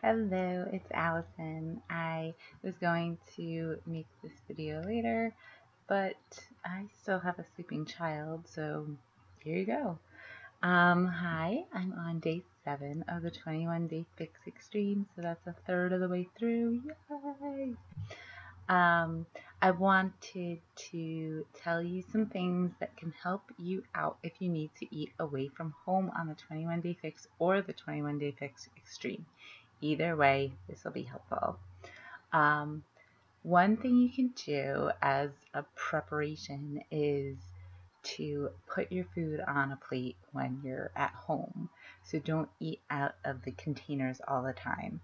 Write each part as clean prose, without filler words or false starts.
Hello, it's Allison. I was going to make this video later, but I still have a sleeping child, so here you go. Hi, I'm on day 7 of the 21 Day Fix Extreme, so that's a third of the way through. Yay! Um, I wanted to tell you some things that can help you out if you need to eat away from home on the 21 Day Fix or the 21 Day Fix Extreme. Either way, this will be helpful. Um, One thing you can do as a preparation is to put your food on a plate when you're at home. So don't eat out of the containers all the time.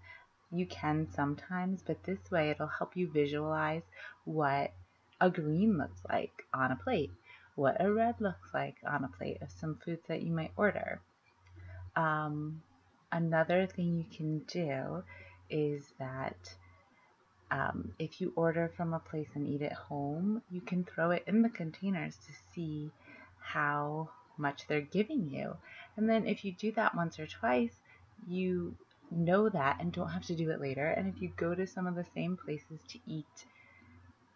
You can sometimes, but this way it'll help you visualize what a green looks like on a plate, what a red looks like on a plate of some foods that you might order. Um, Another thing you can do is that if you order from a place and eat at home, you can throw it in the containers to see how much they're giving you. And then if you do that once or twice, you know that and don't have to do it later. And if you go to some of the same places to eat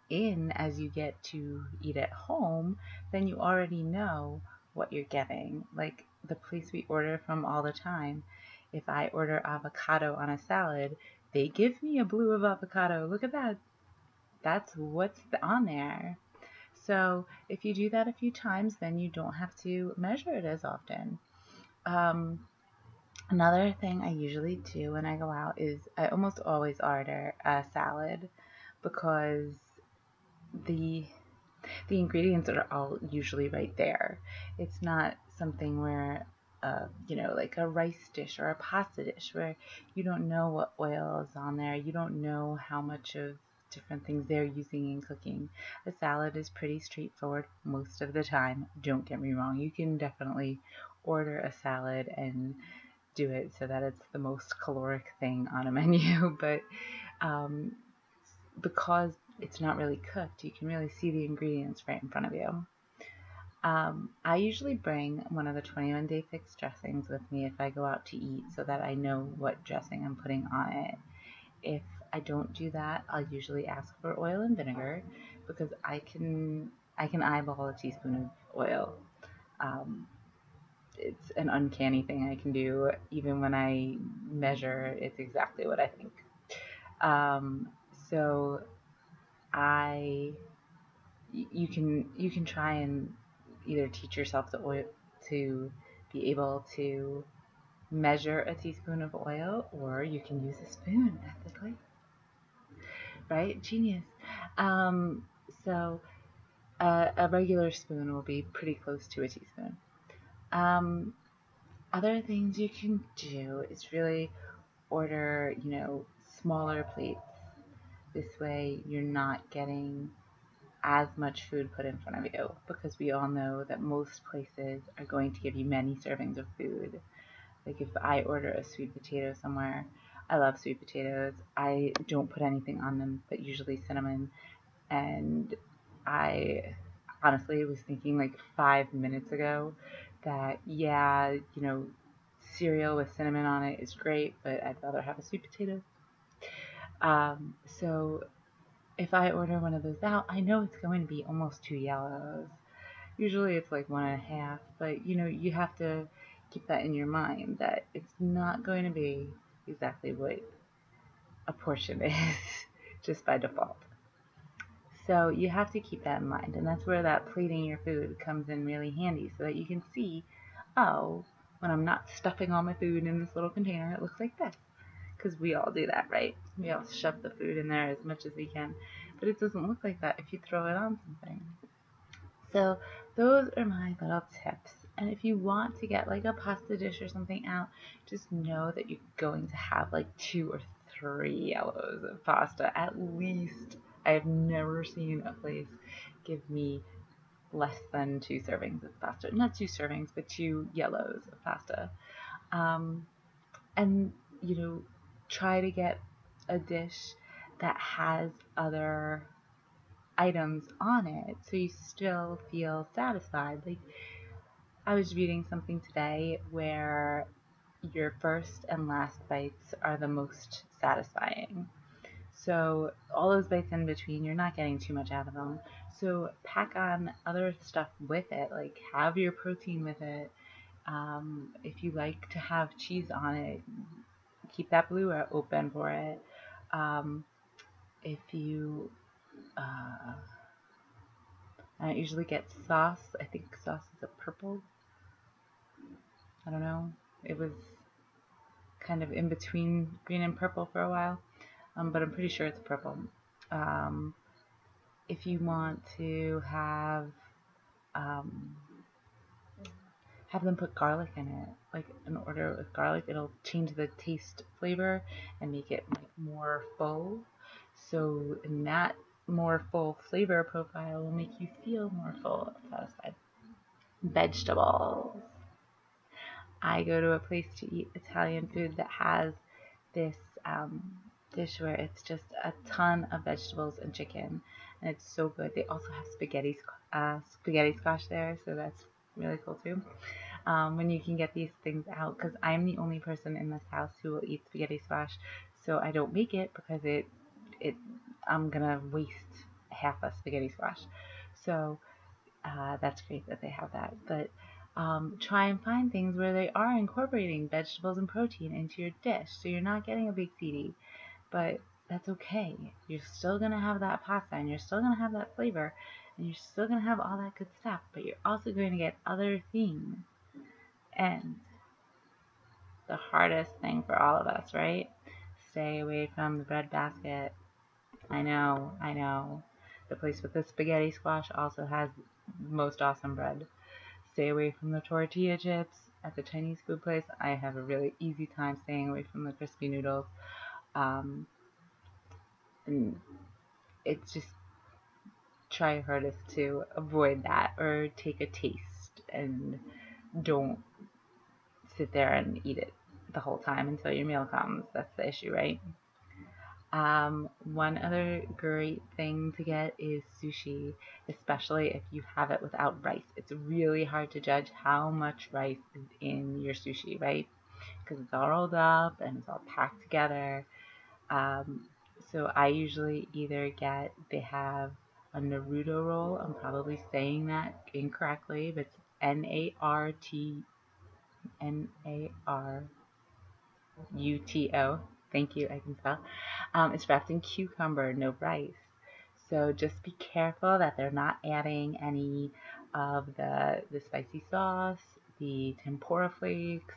in as you get to eat at home, then you already know what you're getting. Like the place we order from all the time, if I order avocado on a salad, they give me a blue of avocado. Look at that. That's what's on there. So if you do that a few times, then you don't have to measure it as often. Um, Another thing I usually do when I go out is I almost always order a salad because the the ingredients are all usually right there. It's not something where, like a rice dish or a pasta dish where you don't know what oil is on there. You don't know how much of different things they're using in cooking. A salad is pretty straightforward most of the time. Don't get me wrong. You can definitely order a salad and do it so that it's the most caloric thing on a menu, but um, because it's not really cooked, you can really see the ingredients right in front of you. I usually bring one of the 21 Day Fix dressings with me if I go out to eat so that I know what dressing I'm putting on it. If I don't do that, I'll usually ask for oil and vinegar because I can eyeball a teaspoon of oil. Um, it's an uncanny thing I can do. Even when I measure, it's exactly what I think. Um, so I you can try and either teach yourself to be able to measure a teaspoon of oil, or you can use a spoon ethically, right? Genius. Um, so a regular spoon will be pretty close to a teaspoon. Um, Other things you can do is really order, smaller plates. This way you're not getting as much food put in front of you because we all know that most places are going to give you many servings of food. Like if I order a sweet potato somewhere, I love sweet potatoes. I don't put anything on them but usually cinnamon. And I honestly was thinking like 5 minutes ago that, yeah, cereal with cinnamon on it is great, but I'd rather have a sweet potato. So if I order one of those out, I know it's going to be almost 2 yellows. Usually it's like 1.5, but you have to keep that in your mind that it's not going to be exactly what a portion is just by default. So you have to keep that in mind, and that's where that plating your food comes in really handy so that you can see, oh, when I'm not stuffing all my food in this little container, it looks like this. Because we all do that, right? We all shove the food in there as much as we can, but it doesn't look like that if you throw it on something. So those are my little tips. And if you want to get like a pasta dish or something out, just know that you're going to have like 2 or 3 yellows of pasta at least. I have never seen a place give me less than 2 servings of pasta. Not 2 servings, but 2 yellows of pasta. Um, and, try to get a dish that has other items on it so you still feel satisfied. Like I was reading something today where your first and last bites are the most satisfying. So all those bites in between, you're not getting too much out of them. So pack on other stuff with it, like have your protein with it. If you like to have cheese on it, keep that blue open for it. If you, I don't usually get sauce. I think sauce is a purple. I don't know. It was kind of in between green and purple for a while, but I'm pretty sure it's purple. Um, if you want to um, have them put garlic in it, like an order with garlic, it'll change the taste flavor and make it like more full. So in that more full flavor profile will make you feel more full and satisfied. Vegetables. I go to a place to eat Italian food that has this dish where it's just a ton of vegetables and chicken, and it's so good. They also have spaghetti squash there, so that's really cool too. When you can get these things out, because I'm the only person in this house who will eat spaghetti squash, so I don't make it because it I'm gonna waste half a spaghetti squash. So that's great that they have that. But try and find things where they are incorporating vegetables and protein into your dish, so you're not getting a big feedie. But that's okay. You're still gonna have that pasta, and you're still gonna have that flavor, and you're still gonna have all that good stuff. But you're also going to get other things. And the hardest thing for all of us, right? Stay away from the bread basket. I know, I know. The place with the spaghetti squash also has the most awesome bread. Stay away from the tortilla chips at the Chinese food place. I have a really easy time staying away from the crispy noodles. Um, and it's just try your hardest to avoid that or take a taste and don't sit there and eat it the whole time until your meal comes. That's the issue, right? One other great thing to get is sushi, especially if you have it without rice. It's really hard to judge how much rice is in your sushi, right? Because it's all rolled up and it's all packed together. Um, so I usually either they have a Naruto roll. I'm probably saying that incorrectly, but it's Naruto. Thank you, I can spell. It's wrapped in cucumber, no rice. So just be careful that they're not adding any of the spicy sauce, the tempura flakes,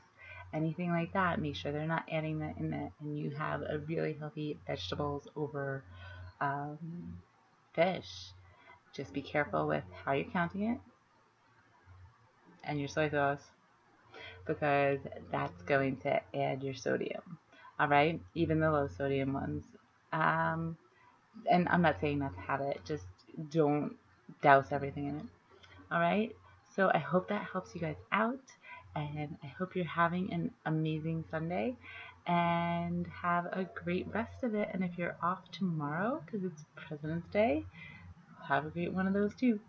anything like that. Make sure they're not adding that in it, and you have a really healthy vegetables over um, fish. Just be careful with how you're counting it and your soy sauce, because that's going to add your sodium. All right, even the low sodium ones. Um, and I'm not saying not to have it, just don't douse everything in it. All right, so I hope that helps you guys out, and I hope you're having an amazing Sunday and have a great rest of it. And if you're off tomorrow because it's President's Day, have a great one of those too.